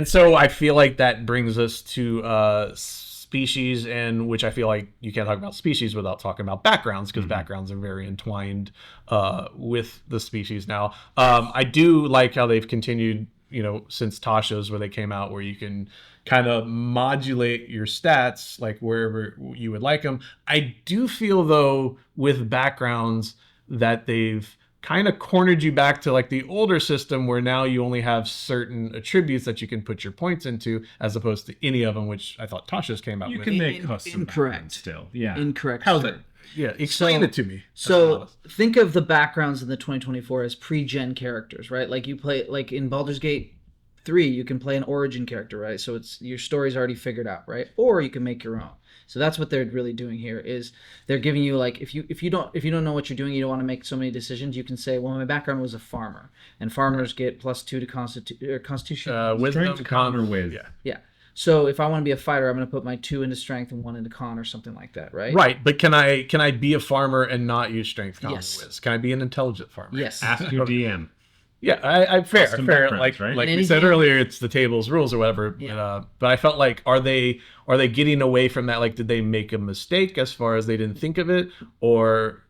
And so I feel like that brings us to species, and which I feel like you can't talk about species without talking about backgrounds, because backgrounds are very entwined with the species now. I do like how they've continued, since Tasha's, where they came out, where you can kind of modulate your stats like wherever you would like them. I do feel, though, with backgrounds that they've kind of cornered you back to like the older system, where now you only have certain attributes that you can put your points into, as opposed to any of them, which I thought Tasha's came out with. You can make custom backgrounds still. Yeah. Incorrect. How's it? Yeah, explain it to me. So think of the backgrounds in the 2024 as pre-gen characters, right? Like you play, like in Baldur's Gate 3, you can play an origin character, right? So it's your story's already figured out, right? Or you can make your own. So that's what they're really doing here, is they're giving you, like, if you don't know what you're doing, you don't want to make so many decisions, you can say, well, my background was a farmer, and farmers get +2 to Constitution, Wisdom, con, or whiz. yeah. So if I want to be a fighter, I'm going to put my 2 into strength and 1 into con, or something like that, right? Right, but can I be a farmer and not use strength, con, Yes. and whiz? Can I be an intelligent farmer? Yes. Ask your DM. Yeah, I fair. backgrounds, Like right? like And we said anything- earlier, it's the table's rules or whatever. Yeah. But I felt like, are they getting away from that? Like, did they make a mistake as far as they didn't think of it, or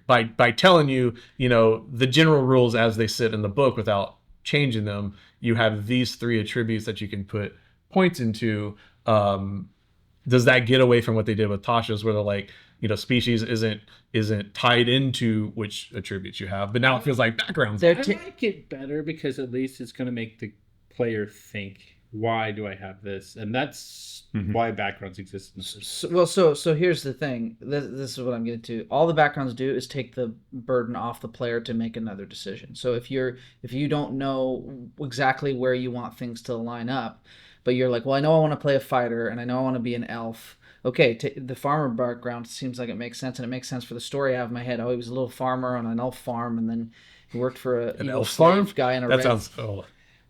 by telling you, the general rules as they sit in the book without changing them, you have these 3 attributes that you can put points into. Does that get away from what they did with Tasha's, where they're like, species isn't tied into which attributes you have, but now it feels like backgrounds. I like it better because at least it's going to make the player think, why do I have this? And that's why backgrounds exist in the system. So here's the thing. This is what I'm getting to. All the backgrounds do is take the burden off the player to make another decision. So if you don't know exactly where you want things to line up, but you're like, well, I know I want to play a fighter, and I know I want to be an elf. Okay, the farmer background seems like it makes sense, and it makes sense for the story I have in my head. Oh, he was a little farmer on an elf farm, and then he worked for an elf farm guy in a That sounds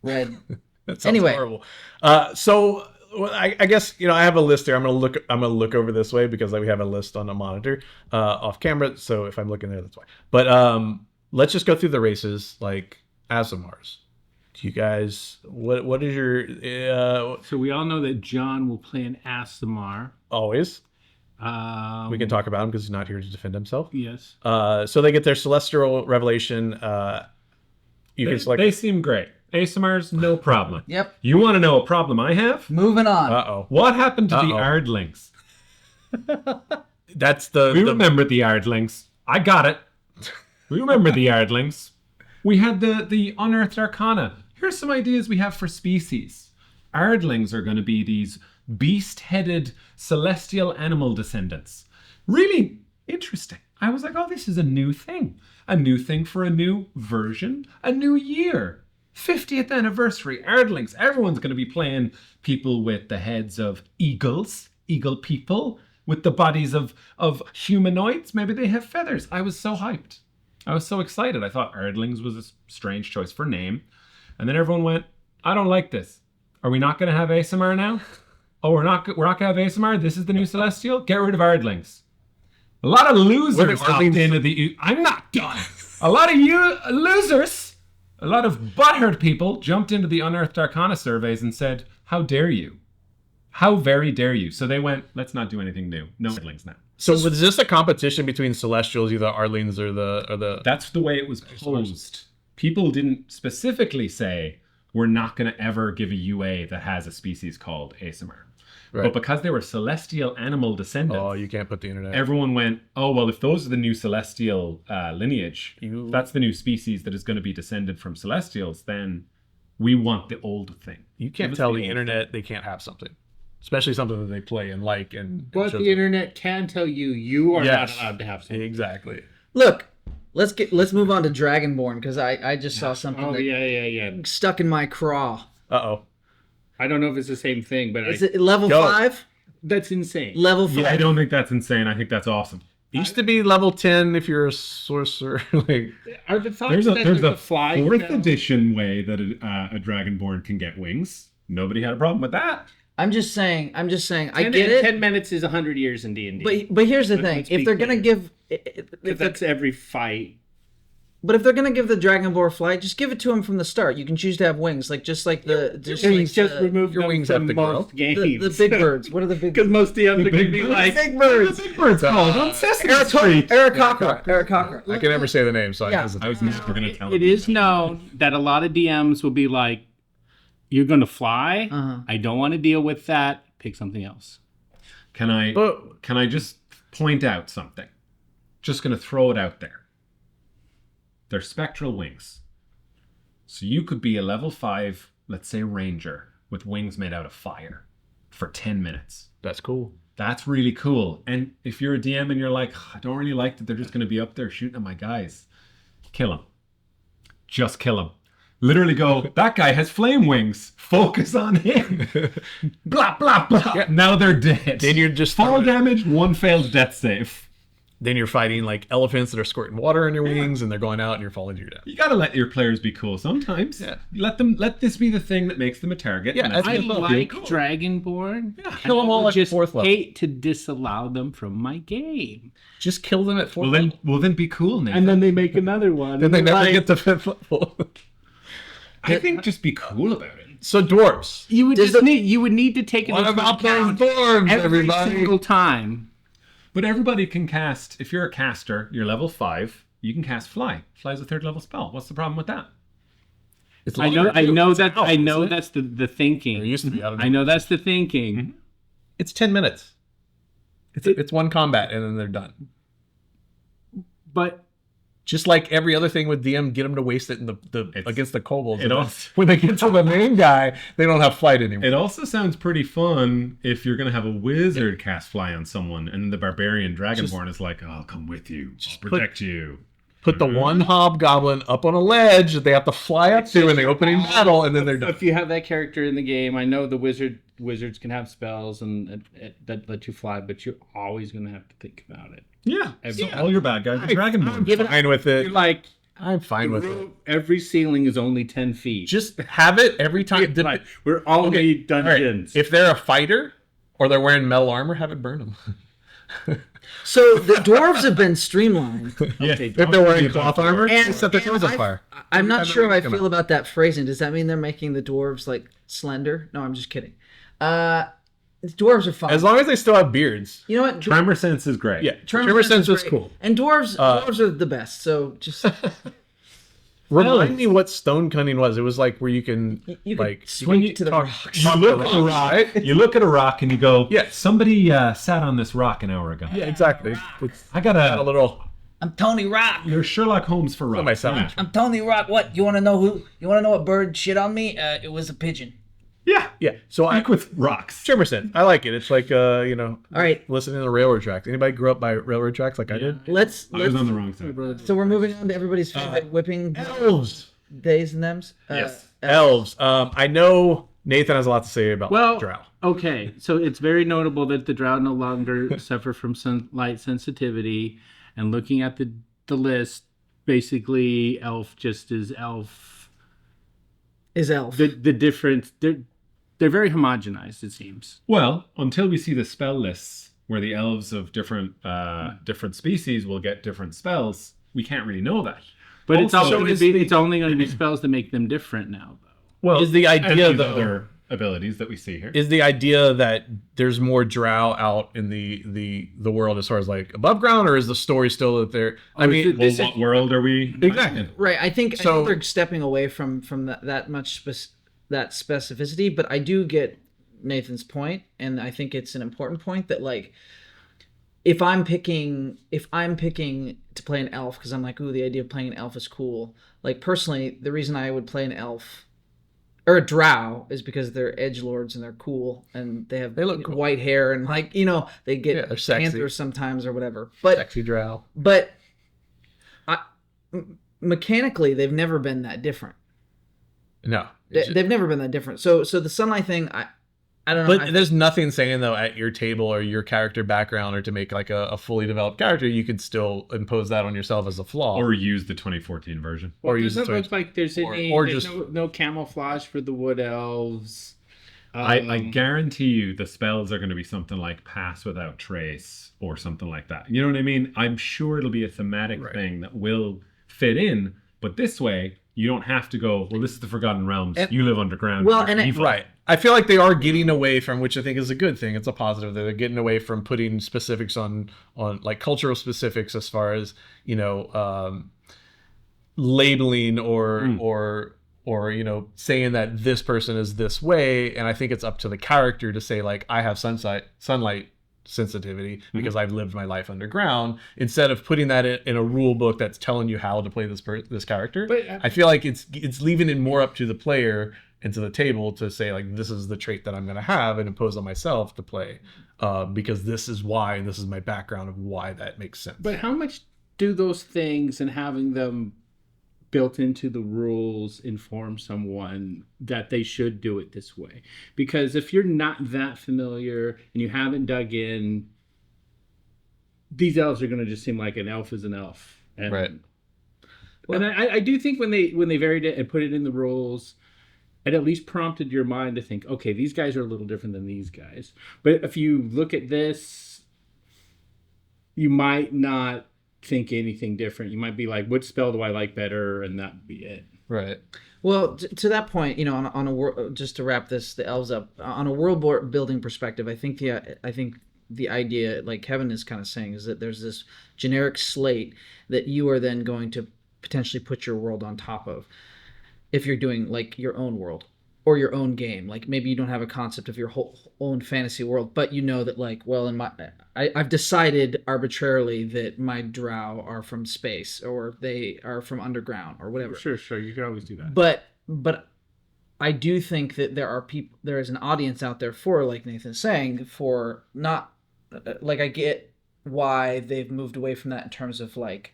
red. that sounds horrible. So I guess I have a list here. I'm gonna look over this way because we have a list on the monitor off camera. So if I'm looking there, that's why. But let's just go through the races, like Aasimars. Do you guys what is your So we all know that John will play an Aasimar. always? We can talk about him because he's not here to defend himself. Yes. So they get their celestial revelation. You can select. They seem great. Aasimars, no problem. Yep. You want to know a problem I have? Moving on. Uh-oh. What happened to the Uh-oh. Ardlings? That's the We remember the Ardlings. I got it. We remember the Ardlings. We had the Unearthed Arcana. Here's some ideas we have for species. Ardlings are going to be these beast-headed celestial animal descendants. Really interesting. I was like, oh, this is a new thing. A new thing for a new version, a new year. 50th anniversary, Ardlings. Everyone's going to be playing people with the heads of eagles, eagle people, with the bodies of humanoids. Maybe they have feathers. I was so hyped. I was so excited. I thought Ardlings was a strange choice for name. And then everyone went, I don't like this. Are we not going to have Aasimar now? Oh, we're not going to have Aasimar? This is the new Celestial? Get rid of Ardlings. A lot of losers hopped into the... I'm not done. A lot of you losers, a lot of butthurt people jumped into the Unearthed Arcana surveys and said, how dare you? How very dare you? So they went, let's not do anything new. No Ardlings now. So was this a competition between Celestials, either Ardlings or the? That's the way it was posed. People didn't specifically say, we're not going to ever give a UA that has a species called Aasimar. Right. But because they were celestial animal descendants, Oh, you can't put the internet. everyone went, oh, well, if those are the new celestial lineage, if that's the new species that is going to be descended from celestials, then we want the old thing. You can't tell the internet they can't have something, especially something that they play and like. And But the internet can tell you are not allowed to have something. Exactly. Look, let's move on to Dragonborn, because I just saw something Oh, that yeah. stuck in my craw. Uh-oh. I don't know if it's the same thing, but Is it level 5? that's insane. Level 5. Yeah, I don't think that's insane. I think that's awesome. It used to be level 10 if you're a sorcerer. Like, Are the thoughts There's that a fly 4th now? edition way that a Dragonborn can get wings. Nobody had a problem with that. I'm just saying. I 10, get it. 10 minutes is 100 years in D&D. But here's the thing. Let's if be they're gonna clear. give, if that's every fight. But if they're gonna give the Dragonborn flight, just give it to him from the start. You can choose to have wings, like just like Just the, remove your them wings from have to grow. most games. the big birds. What are the big? Because most DMs are going to be like, Big birds. Big Bird's called on Sesame Street. Aarakocra. I can never say the name, so I Yeah. hesitate. I was never going to tell it is known that a lot of DMs will be like, you're going to fly. Uh-huh. I don't want to deal with that. Pick something else. Can I just point out something? Just going to throw it out there. They're spectral wings. So you could be a level 5, let's say ranger, with wings made out of fire for 10 minutes. That's cool. That's really cool. And if you're a DM and you're like, I don't really like that they're just going to be up there shooting at my guys, kill them. Just kill them. Literally go, that guy has flame wings. Focus on him. Blah, blah, blah. Yeah. Now they're dead. Then you're just fall damage, 1 failed death save. Then you're fighting like elephants that are squirting water in your wings, and they're going out, and you're falling to your death. You gotta let your players be cool sometimes. Yeah. Let this be the thing that makes them a target. Yeah, and that's I I what feel like cool. Dragonborn. Yeah, kill them all at just 4th level. hate to disallow them from my game. Just kill them at 4th level. Well then be cool, Nathan. And then they make another one. Then they never Like, get to 5th level. I think just be cool about it. So dwarves. You would you would need to take it What into about those account dwarves, every everybody? single time. But everybody can cast, if you're a caster, you're level 5, you can cast Fly. Fly's a 3rd level spell. What's the problem with that? It's I know that's the There thinking. used to be. I don't know. I know that's the thinking. It's 10 minutes. It's one combat, and then they're done. But Just like every other thing with DM, get them to waste it in the against the kobolds. it And then also- when they get to the main guy, they don't have flight anymore. It also sounds pretty fun if you're going to have a wizard cast Fly on someone, and the barbarian Dragonborn is like, I'll come with you. I'll protect you. Put the one hobgoblin up on a ledge that they have to fly up to in the opening battle, and then they're done. if you have that character in the game, I know the wizards can have spells and that let you fly, but you're always going to have to think about it. Yeah. So Yeah. all your bad guys are Dragonborn. I'm fine with You're it. like, I'm fine with it. every ceiling is only 10 feet. Just have it every time. Like, we're only Okay, all right. dungeons. If they're a fighter or they're wearing metal armor, have it burn them. So the dwarves have been streamlined. Yeah. If they're wearing cloth armor, And- set their clothes on fire. I'm not Every sure time how I they come feel about that phrasing. Does that mean they're making the dwarves like slender? No, I'm just kidding. Dwarves are fine. As long as they still have beards. You know what? Tremor sense is great. Yeah, Tremor Sense is great. cool. And dwarves are the best. So just Remind me what stone cunning was. It was like where you can you could like swing to the talk- rocks. talk You look to at a rocks, rock. right? You look at a rock and you go, Yeah. somebody sat on this rock an hour ago. Yeah, exactly. It's I got a little. I'm Tony Rock. You're Sherlock Holmes for rocks. myself. Yeah. I'm Tony Rock. What? You want to know who? You want to know what bird shit on me? It was a pigeon. Yeah. Yeah. So I Speak with rocks. Tremor Sense. I like it. It's like All right. listening to the railroad tracks. Anybody grew up by railroad tracks like I did? Let's. I was on the wrong side. So we're moving on to everybody's favorite whipping Elves. days and thems. Yes. Elves. I know Nathan has a lot to say about Drow. Okay, so it's very notable that the Drow no longer suffer from sunlight sensitivity, and looking at the list, basically, elf just is elf. Is elf. The difference, they're very homogenized, it seems. Well, until we see the spell lists where the elves of different species will get different spells, we can't really know that. But it's Also, it's only going to be spells that make them different now, though. Well, Is the idea, and these though- other abilities that we see here. Is the idea that there's more Drow out in the world as far as like above ground, or is the story still that they're? I mean, Well, what world are we? exactly. Right. I think So- they're stepping away from that much that specificity, but I do get Nathan's point, and I think it's an important point that like if I'm picking to play an elf because I'm like, ooh, the idea of playing an elf is cool. Like personally, the reason I would play an elf or a drow is because they're edgelords and they're cool and they look cool. white hair and like they Yeah, get they're sexy. panthers sometimes or whatever. But Sexy Drow. but mechanically, they've never been that different. No. They've never been that different. So the sunlight thing, I don't know. But there's nothing saying though at your table or your character background or to make like a fully developed character, you could still impose that on yourself as a flaw. Or use the 2014 version. Or It use doesn't the look like there's any or there's just- no camouflage for the wood elves. I guarantee you the spells are going to be something like Pass Without Trace or something like that. You know what I mean? I'm sure it'll be a thematic Right. thing that will fit in. But this way, you don't have to go, well, this is the Forgotten Realms. You live underground. Well, you're and evil. Right. I feel like they are getting away from, which I think is a good thing. It's a positive that they're getting away from putting specifics on like cultural specifics as far as, labeling or saying that this person is this way. And I think it's up to the character to say, like, I have sunlight sensitivity because I've lived my life underground, instead of putting that in a rule book that's telling you how to play this character. But, I feel like it's leaving it more up to the player and to the table to say, like, this is the trait that I'm going to have and impose on myself to play, because this is why, and this is my background of why that makes sense. But how much do those things and having them built into the rules inform someone that they should do it this way? Because if you're not that familiar and you haven't dug in, these elves are going to just seem like an elf is an elf. And, Right. And I do think when they varied it and put it in the rules, it at least prompted your mind to think, okay, these guys are a little different than these guys. But if you look at this, you might not think anything different. You might be like, what spell do I like better? And that would be it. Right. Well, to that point, on a just to wrap the elves up, on a world building perspective, I think the idea, like Kevin is kind of saying, is that there's this generic slate that you are then going to potentially put your world on top of, if you're doing like your own world or your own game. Like maybe you don't have a concept of your whole own fantasy world, but you know that, like, well, I've decided arbitrarily that my drow are from space or they are from underground or whatever. Sure. You can always do that. But I do think that there is an audience out there for, like Nathan's saying, for not, like, I get why they've moved away from that in terms of like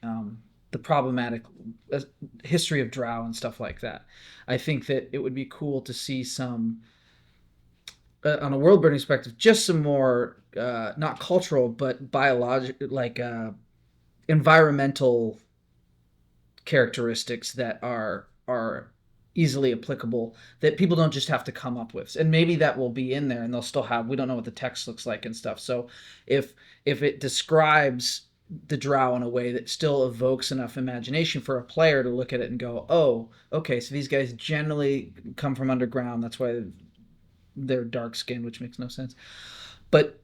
the problematic history of drow and stuff like that. I think that it would be cool to see some, on a world building perspective, just some more not cultural but biological, like environmental characteristics that are easily applicable, that people don't just have to come up with. And maybe that will be in there and they'll still have, we don't know what the text looks like and stuff. So if it describes the drow in a way that still evokes enough imagination for a player to look at it and go, oh, okay, so these guys generally come from underground, that's why they're dark skinned, which makes no sense. But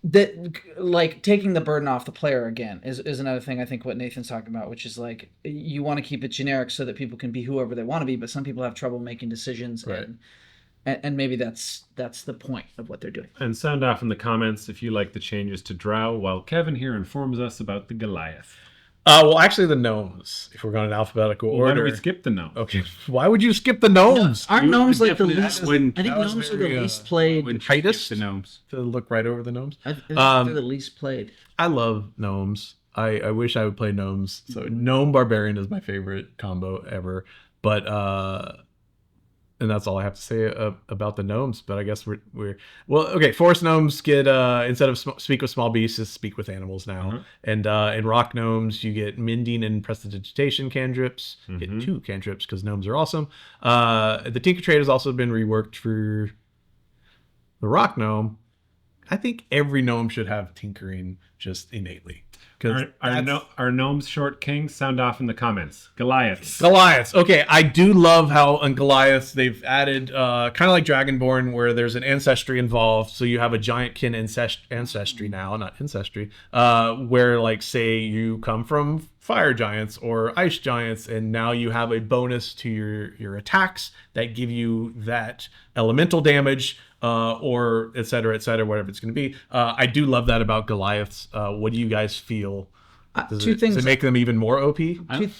that, like, taking the burden off the player again is another thing. I think what Nathan's talking about, which is like, you want to keep it generic so that people can be whoever they want to be, but some people have trouble making decisions. Right. And maybe that's the point of what they're doing. And sound off in the comments if you like the changes to drow, while Kevin here informs us about the Goliath. Well, actually, the gnomes, if we're going in alphabetical order. Why don't we skip the gnomes? Okay. Why would you skip the gnomes? Aren't gnomes like the definitely- least? that wouldn't- I think that was gnomes are very, the least played. When Tightest? the gnomes. To look right over the gnomes. I think they're the least played. I love gnomes. I wish I would play gnomes. So gnome barbarian is my favorite combo ever. But and that's all I have to say about the gnomes. But I guess we're well. Okay, forest gnomes get instead of speak with small beasts, just speak with animals now. And in rock gnomes, you get mending and prestidigitation cantrips. Get 2 cantrips because gnomes are awesome. The tinker trait has also been reworked for the rock gnome. I think every gnome should have tinkering just innately. Are gnomes short kings? Sound off in the comments. Goliaths. Goliaths. Okay, I do love how on Goliaths they've added kind of like Dragonborn, where there's an ancestry involved. So you have a giant kin ancestry now, not ancestry, where, like, say you come from fire giants or ice giants, and now you have a bonus to your attacks that give you that elemental damage, or et cetera, whatever it's going to be. I do love that about Goliaths. What do you guys feel? Does it make them even more OP?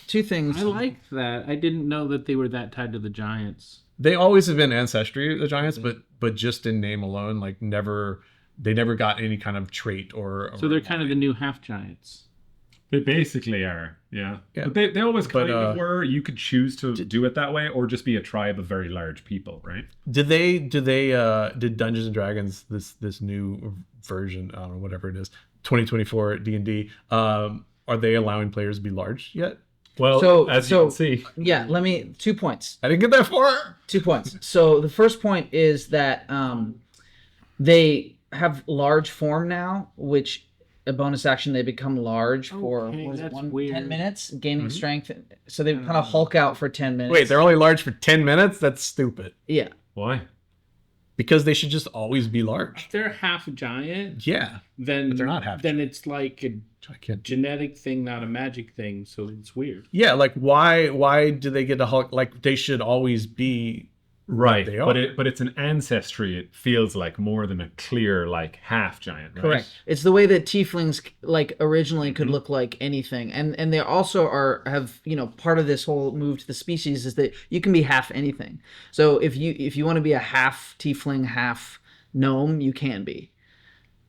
Two things. I like that. I didn't know that they were that tied to the giants. They always have been ancestry, the giants, but just in name alone, like they never got any kind of trait or So they're kind of the new half giants. They basically are, yeah. Yeah. But they always kind of were. You could choose to do it that way, or just be a tribe of very large people, right? Did Dungeons and Dragons, this new version, I don't know, whatever it is, 2024 D&D, are they allowing players to be large yet? Well, as you can see. Yeah, 2 points. I didn't get that far. 2 points. So the first point is that they have large form now, which a bonus action, they become large for Okay, what is it, that's 10 weird. minutes, gaining strength. So they kind of hulk out for 10 minutes. Wait, they're only large for 10 minutes? That's stupid. yeah. Why? Because they should just always be large. If they're half giant, Yeah. then But they're not half Then it's like a I can't. genetic thing, not a magic thing. So it's weird. Yeah, like why do they get to Hulk? Like they should always be Right, they but are. it's an ancestry. It feels like more than a clear like half giant. Right? Correct. It's the way that tieflings like originally could look like anything, and they also have part of this whole move to the species is that you can be half anything. So if you want to be a half tiefling, half gnome, you can be.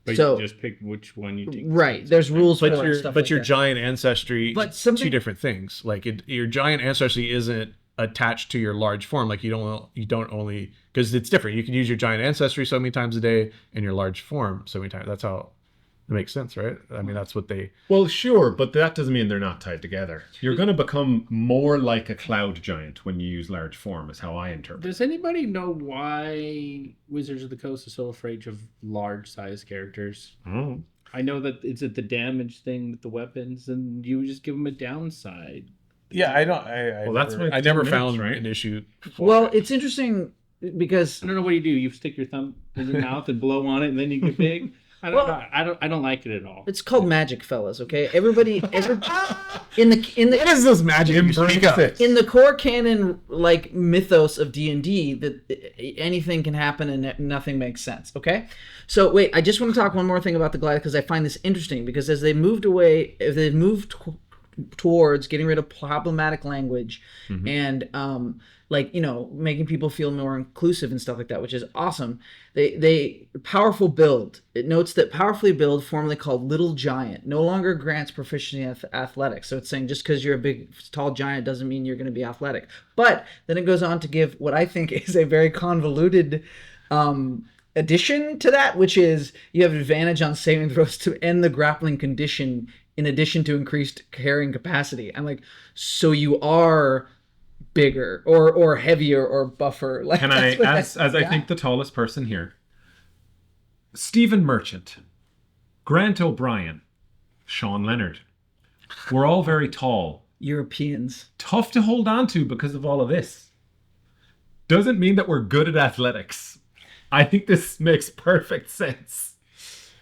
But So- you just pick which one you take. Right. There's rules for But it and your stuff but like your that. giant ancestry, But something- two different things. Like your giant ancestry isn't attached to your large form. Like you don't only because it's different. You can use your giant ancestry so many times a day and your large form so many times. That's how it makes sense, right? I mean, that's what they. Well, sure, but that doesn't mean they're not tied together. You're going to become more like a cloud giant when you use large form, is how I interpret. Does anybody know why Wizards of the Coast is so afraid of large size characters? Oh. I know that it's at the damage thing with the weapons, and you just give them a downside. Yeah, I don't. I Well, that's why it's I never 10 found minutes, right? an issue. for Well, it. it's interesting because I don't know what you do. You stick your thumb in your mouth and blow on it, and then you get big. I don't. Well- I don't like it at all. it's called magic, fellas. Okay, everybody in the What is this magic? you speak of? in the core canon like mythos of D&D that anything can happen and nothing makes sense. Okay, so wait, I just want to talk one more thing about the Goliath because I find this interesting because as they moved away, if they moved towards getting rid of problematic language and making people feel more inclusive and stuff like that, which is awesome. They powerful build. It notes that powerfully build, formerly called Little Giant, no longer grants proficiency in athletics. So it's saying just because you're a big, tall giant doesn't mean you're going to be athletic. But then it goes on to give what I think is a very convoluted addition to that, which is you have advantage on saving throws to end the grappling condition in addition to increased carrying capacity. I'm like, so you are bigger or heavier or buffer. Like, Can I, that's what as I yeah. think the tallest person here, Stephen Merchant, Grant O'Brien, Sean Leonard, we're all very tall. Europeans. Tough to hold on to because of all of this. Doesn't mean that we're good at athletics. I think this makes perfect sense.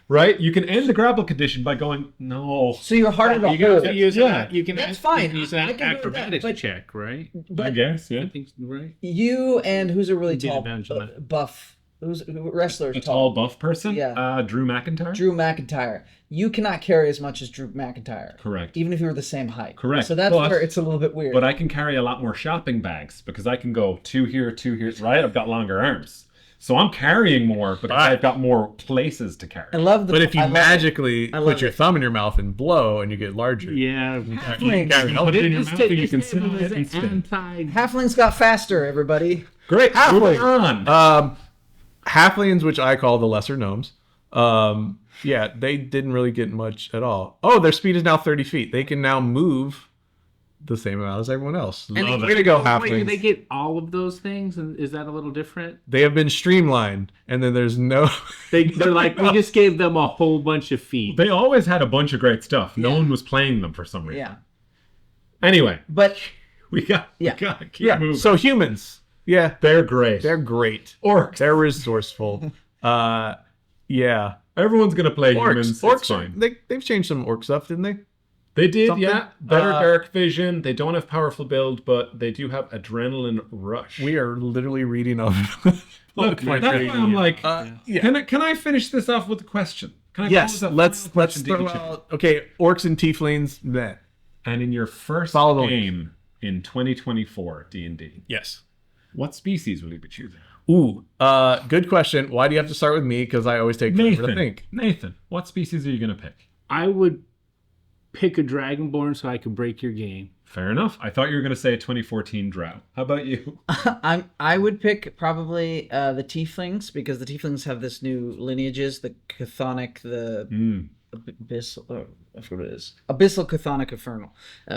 Right? You can end the grapple condition by going, no. So you're harder to You hold. can use that. You can. That's you fine. can use I that can go with that, acrobatics but- check, right? I guess, yeah. I think right. You and who's a really Be tall advantage on that. buff? Who's wrestler? A tall buff person? Yeah. Drew McIntyre? Drew McIntyre. You cannot carry as much as Drew McIntyre. Correct. Even if you were the same height. Correct. So that's But- where it's a little bit weird. But I can carry a lot more shopping bags because I can go 2 here, 2 here, right? I've got longer arms. So I'm carrying more because I've got more places to carry. I love the. But if you I love it. magically love put your it. thumb in your mouth and blow and you get larger, Yeah. you can carry it. Put it in your This mouth and you this can sit table on it is and spin. anti. Halflings got faster, everybody. Great. Moving on. Halflings, which I call the lesser gnomes, yeah, they didn't really get much at all. Oh, their speed is now 30 feet. They can now move the same amount as everyone else. Love Way it. to go, Wait, do halflings. they get all of those things? And is that a little different? They have been streamlined, and then there's no. They're like, we just gave them a whole bunch of feet. They always had a bunch of great stuff. No Yeah. one was playing them for some reason. Yeah. Anyway, But we got Yeah. to keep Yeah. moving. So humans, yeah, They're great. they're great. orcs. They're resourceful. Yeah. Everyone's gonna play humans. It's Orcs. fine. They've changed some orc stuff, didn't they? They did, Something? yeah. Better Uh, dark vision. They don't have powerful build, but they do have adrenaline rush. We are literally reading of. Look, my that's why training. I'm like, Yeah. can I finish this off with a question? Can I Yes. pose a Let's final question to throw each of you? out. Okay, orcs and tieflings. Meh. And in your first Follow the link. game in 2024 D&D, Yes. what species will you be choosing? Ooh. Good question. Why do you have to start with me? Because I always take forever to think. Nathan, what species are you gonna pick? I would pick a dragonborn so I could break your game. Fair enough. I thought you were gonna say a 2014 Drow. How about you? I would pick probably the tieflings because the tieflings have this new lineages, the chthonic, the abyssal, I forget what it is, abyssal chthonic infernal,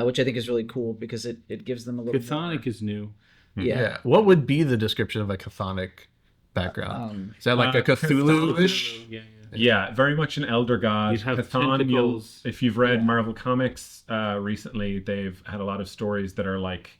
which I think is really cool because it gives them a little Chthonic is new. more, Yeah. What would be the description of a chthonic background? Is that like a Cthulhu-ish? Yeah, Yeah, very much an elder god. You'd have Chthon, tentacles. if you've read Yeah. Marvel Comics recently, they've had a lot of stories that are like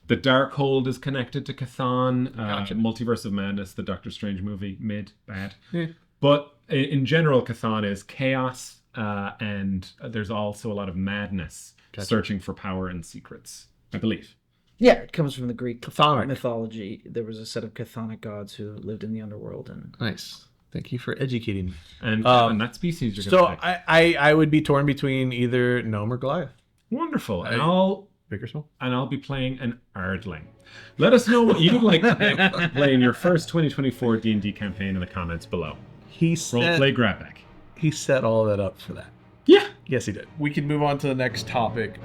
the Darkhold is connected to Chthon. Gotcha. Multiverse of Madness, the Doctor Strange movie, bad. Yeah. But in general, Chthon is chaos, and there's also a lot of madness, searching for power and secrets, I believe. Yeah, it comes from the Greek Chthonic. mythology. There was a set of chthonic gods who lived in the underworld, and Nice. Thank you for educating me. And that species you're So going to pick. I would be torn between either gnome or Goliath. Wonderful. And Big or small? I'll be playing an Ardling. Let us know what you'd like to play in your first 2024 D&D campaign in the comments below. He set, Roleplay grab bag. he set all that up for that. Yeah. Yes, he did. We can move on to the next topic.